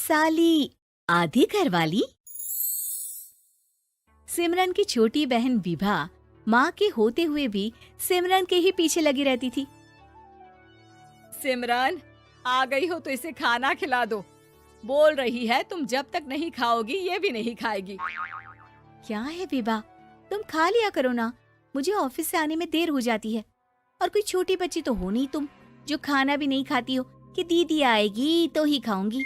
साली आधी घरवाली। सिमरन की छोटी बहन विभा माँ के होते हुए भी सिमरन के ही पीछे लगी रहती थी। सिमरन, आ गई हो तो इसे खाना खिला दो। बोल रही है तुम जब तक नहीं खाओगी ये भी नहीं खाएगी। क्या है विभा, तुम खा लिया करो ना, मुझे ऑफिस से आने में देर हो जाती है। और कोई छोटी बच्ची तो हो नहीं तुम जो खाना भी नहीं खाती हो कि दीदी आएगी तो ही खाऊंगी।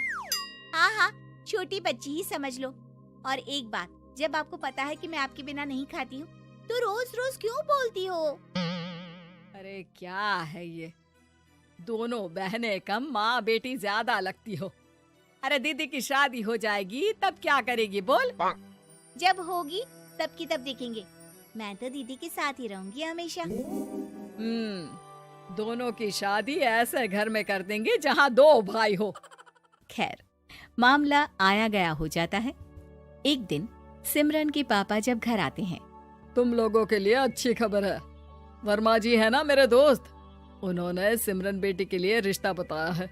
हाँ हाँ, छोटी बच्ची ही समझ लो। और एक बात, जब आपको पता है कि मैं आपके बिना नहीं खाती हूँ तो रोज रोज क्यों बोलती हो? अरे क्या है ये, दोनों बहनें कम माँ बेटी ज्यादा लगती हो। अरे दीदी की शादी हो जाएगी तब क्या करेगी बोल? जब होगी तब की तब देखेंगे। मैं तो दीदी के साथ ही रहूंगी हमेशा। दोनों की शादी ऐसे घर में कर देंगे जहाँ दो भाई हो। खैर, मामला आया गया हो जाता है। एक दिन सिमरन के पापा जब घर आते हैं, तुम लोगों के लिए अच्छी खबर है। वर्मा जी है ना मेरे दोस्त, उन्होंने सिमरन बेटी के लिए रिश्ता बताया है।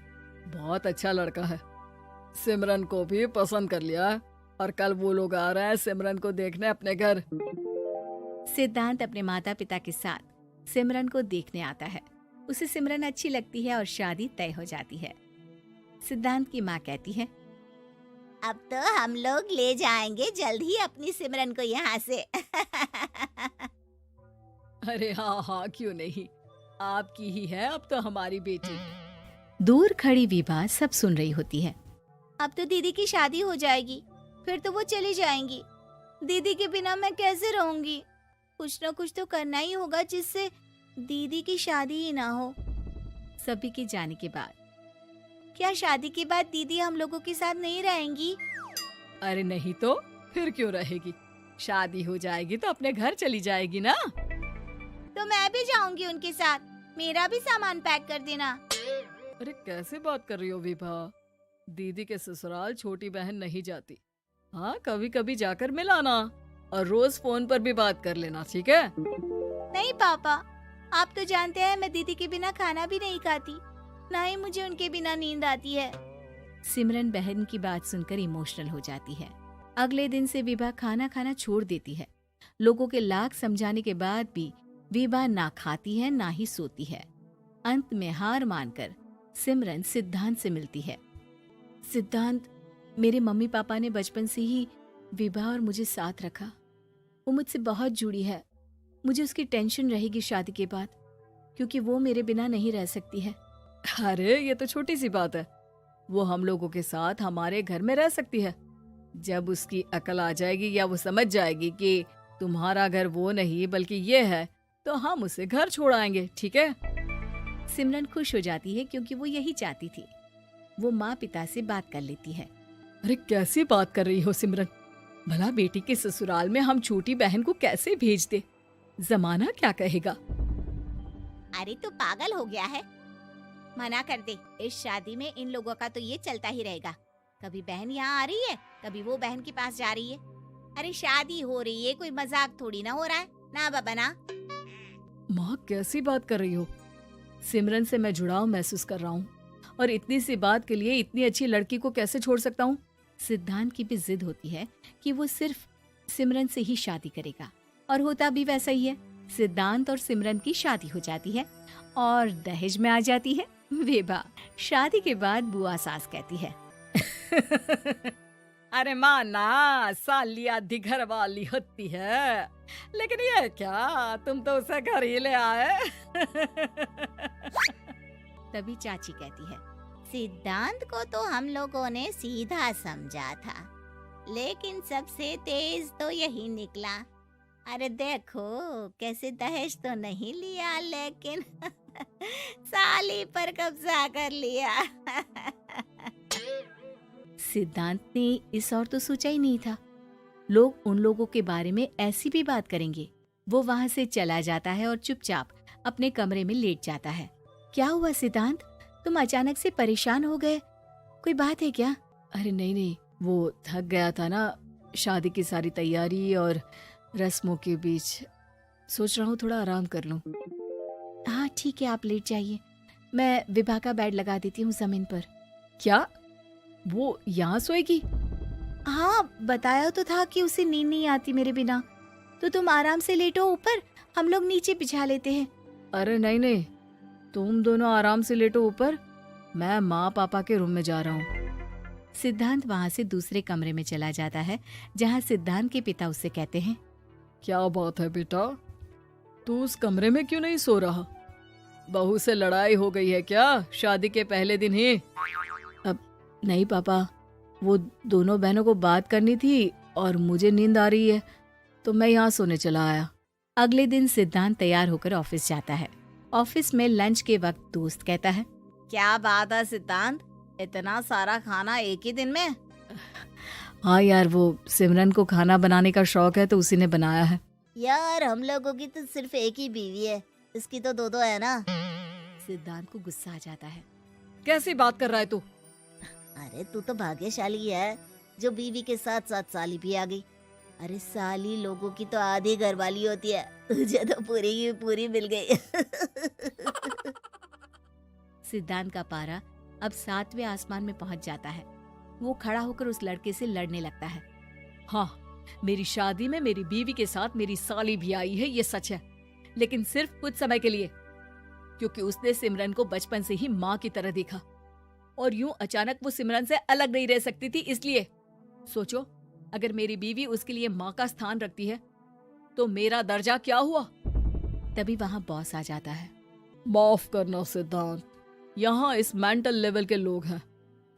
बहुत अच्छा लड़का है, सिमरन को भी पसंद कर लिया है और कल वो लोग आ रहे हैं सिमरन को देखने अपने घर। सिद्धांत अपने माता पिता के साथ सिमरन को देखने आता है। उसे सिमरन अच्छी लगती है और शादी तय हो जाती है। सिद्धांत की माँ कहती है, अब तो हम लोग ले जाएंगे जल्द ही अपनी सिमरन को यहाँ से। अरे हाँ हाँ, क्यों नहीं, आपकी ही है अब तो हमारी बेटी। दूर खड़ी विभा सब सुन रही होती है। अब तो दीदी की शादी हो जाएगी, फिर तो वो चली जाएंगी। दीदी के बिना मैं कैसे रहूंगी? कुछ न कुछ तो करना ही होगा जिससे दीदी की शादी ही ना हो। सभी के जाने के बाद क्या शादी के बाद दीदी हम लोगों के साथ नहीं रहेंगी? अरे नहीं तो फिर क्यों रहेगी, शादी हो जाएगी तो अपने घर चली जाएगी ना। तो मैं भी जाऊंगी उनके साथ, मेरा भी सामान पैक कर देना। अरे कैसे बात कर रही हो विभा, दीदी के ससुराल छोटी बहन नहीं जाती। हाँ, कभी कभी जाकर मिलाना और रोज फोन पर भी बात कर लेना, ठीक है? नहीं पापा, आप तो जानते हैं मैं दीदी के बिना खाना भी नहीं खाती, ना ही मुझे उनके बिना नींद आती है। सिमरन बहन की बात सुनकर इमोशनल हो जाती है। अगले दिन से विभा खाना खाना छोड़ देती है। लोगों के लाख समझाने के बाद भी विभा ना खाती है ना ही सोती है। अंत में हार मानकर सिमरन सिद्धांत से मिलती है। सिद्धांत, मेरे मम्मी पापा ने बचपन से ही विभा और मुझे साथ रखा। वो मुझसे बहुत जुड़ी है। मुझे उसकी टेंशन रहेगी शादी के बाद, क्योंकि वो मेरे बिना नहीं रह सकती है। अरे ये तो छोटी सी बात है, वो हम लोगों के साथ हमारे घर में रह सकती है। जब उसकी अकल आ जाएगी या वो समझ जाएगी कि तुम्हारा घर वो नहीं बल्कि ये है, तो हम उसे घर छोड़ आएंगे, ठीक है? सिमरन खुश हो जाती है क्योंकि वो यही चाहती थी। वो माँ पिता से बात कर लेती है। अरे कैसी बात कर रही हो सिमरन, भला बेटी के ससुराल में हम छोटी बहन को कैसे भेज दे, जमाना क्या कहेगा? अरे तू पागल हो गया है, मना कर दे। इस शादी में इन लोगों का तो ये चलता ही रहेगा, कभी बहन यहाँ आ रही है, कभी वो बहन के पास जा रही है। अरे शादी हो रही है, कोई मजाक थोड़ी ना हो रहा है ना बाबा ना। माँ कैसी बात कर रही हो, सिमरन से मैं जुड़ाव महसूस कर रहा हूँ और इतनी सी बात के लिए इतनी अच्छी लड़की को कैसे छोड़ सकता हूँ? सिद्धांत की भी जिद होती है कि वो सिर्फ सिमरन से ही शादी करेगा, और होता भी वैसा ही है। सिद्धांत और सिमरन की शादी हो जाती है और दहेज में आ जाती है विभा। शादी के बाद बुआ सास कहती है, अरे माँ ना, साली आधी घर वाली होती है, लेकिन ये क्या, तुम तो उसे घर ही ले आए। तभी चाची कहती है, सिद्धांत को तो हम लोगों ने सीधा समझा था, लेकिन सबसे तेज तो यही निकला। अरे देखो कैसे दहेज तो नहीं लिया, लेकिन साली पर कब्जा कर लिया। सिद्धांत ने इस और तो सोचा ही नहीं था, लोग उन लोगों के बारे में ऐसी भी बात करेंगे। वो वहाँ से चला जाता है और चुपचाप अपने कमरे में लेट जाता है। क्या हुआ सिद्धांत, तुम अचानक से परेशान हो गए, कोई बात है क्या? अरे नहीं नहीं, वो थक गया था ना, शादी की सारी तैयारी और रस्मों के बीच, सोच रहा हूँ थोड़ा आराम कर लूं। हाँ ठीक है, आप लेट जाइए, मैं विभा का बेड लगा देती हूँ जमीन पर। क्या? वो यहाँ सोएगी? हाँ, बताया तो था कि उसे नींद नहीं आती मेरे बिना। तो तुम आराम से लेटो ऊपर, हम लोग नीचे बिछा लेते हैं। अरे नहीं नहीं, तुम दोनों आराम से लेटो ऊपर, मैं माँ पापा के रूम में जा रहा हूँ। सिद्धांत वहाँ से दूसरे कमरे में चला जाता है, जहाँ सिद्धांत के पिता उससे कहते हैं, क्या बात है बेटा, तू उस कमरे में क्यों नहीं सो रहा? बहू से लड़ाई हो गई है क्या शादी के पहले दिन ही? अब नहीं पापा, वो दोनों बहनों को बात करनी थी और मुझे नींद आ रही है, तो मैं यहाँ सोने चला आया। अगले दिन सिद्धांत तैयार होकर ऑफिस जाता है। ऑफिस में लंच के वक्त दोस्त कहता है, क्या बात है सिद्धांत, इतना सारा खाना एक ही दिन में? हाँ यार, वो सिमरन को खाना बनाने का शौक है तो उसी ने बनाया है। यार हम लोगों की तो सिर्फ एक ही बीवी है, इसकी तो दो है ना। सिद्धांत को गुस्सा आ जाता है। कैसी बात कर रहा है तू? अरे तू तो भाग्यशाली है जो बीवी के साथ साथ साली भी आ गई। अरे साली लोगों की तो आधी घरवाली होती है, तुझे तो पूरी की पूरी मिल गई। सिद्धांत का पारा अब 7वें आसमान में पहुंच जाता है। वो खड़ा होकर उस लड़के से लड़ने लगता है। हाँ, मेरी शादी में मेरी बीवी के साथ मेरी साली भी आई है, ये सच है, लेकिन सिर्फ कुछ समय के लिए, क्योंकि उसने सिमरन को बचपन से ही माँ की तरह देखा और यूं अचानक वो सिमरन से अलग नहीं रह सकती थी। इसलिए सोचो, अगर मेरी बीवी उसके लिए माँ का स्थान रखती है तो मेरा दर्जा क्या हुआ? तभी वहाँ बॉस आ जाता है। माफ करना सिद्धांत, यहाँ इस मेंटल लेवल के लोग हैं,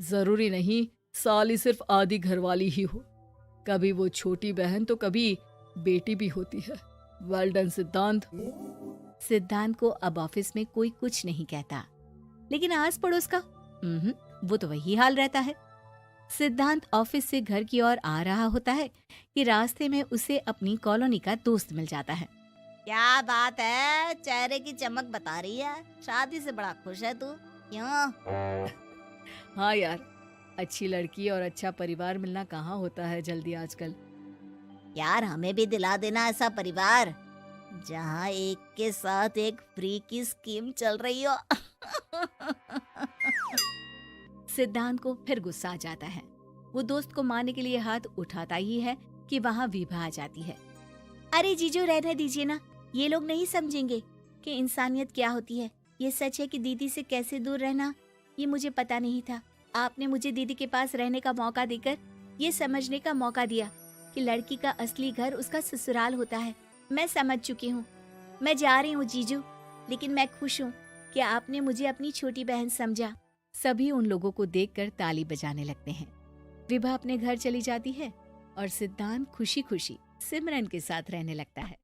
जरूरी नहीं साली सिर्फ आधी घरवाली ही हो, कभी वो छोटी बहन तो कभी बेटी भी होती है। वेल डन सिद्धांत। सिद्धांत को अब ऑफिस में कोई कुछ नहीं कहता, लेकिन आस पड़ोस का वो तो वही हाल रहता है। सिद्धांत ऑफिस से घर की ओर आ रहा होता है कि रास्ते में उसे अपनी कॉलोनी का दोस्त मिल जाता है। क्या बात है, चेहरे की चमक बता रही है, शादी से बड़ा खुश है तू, क्यों? हाँ यार, अच्छी लड़की और अच्छा परिवार मिलना कहाँ होता है जल्दी आजकल। यार हमें भी दिला देना ऐसा परिवार जहाँ एक के साथ एक फ्री की स्कीम चल रही हो। सिद्धांत को फिर गुस्सा आ जाता है। वो दोस्त को मारने के लिए हाथ उठाता ही है कि वहाँ विभा आ जाती है। अरे जीजू, रहने दीजिए ना, ये लोग नहीं समझेंगे कि इंसानियत क्या होती है। ये सच है कि दीदी से कैसे दूर रहना, ये मुझे पता नहीं था। आपने मुझे दीदी के पास रहने का मौका देकर ये समझने का मौका दिया कि लड़की का असली घर उसका ससुराल होता है। मैं समझ चुकी हूँ, मैं जा रही हूँ जीजू, लेकिन मैं खुश हूँ कि आपने मुझे अपनी छोटी बहन समझा। सभी उन लोगों को देखकर ताली बजाने लगते हैं। विभा अपने घर चली जाती है और सिद्धांत खुशी खुशी सिमरन के साथ रहने लगता है।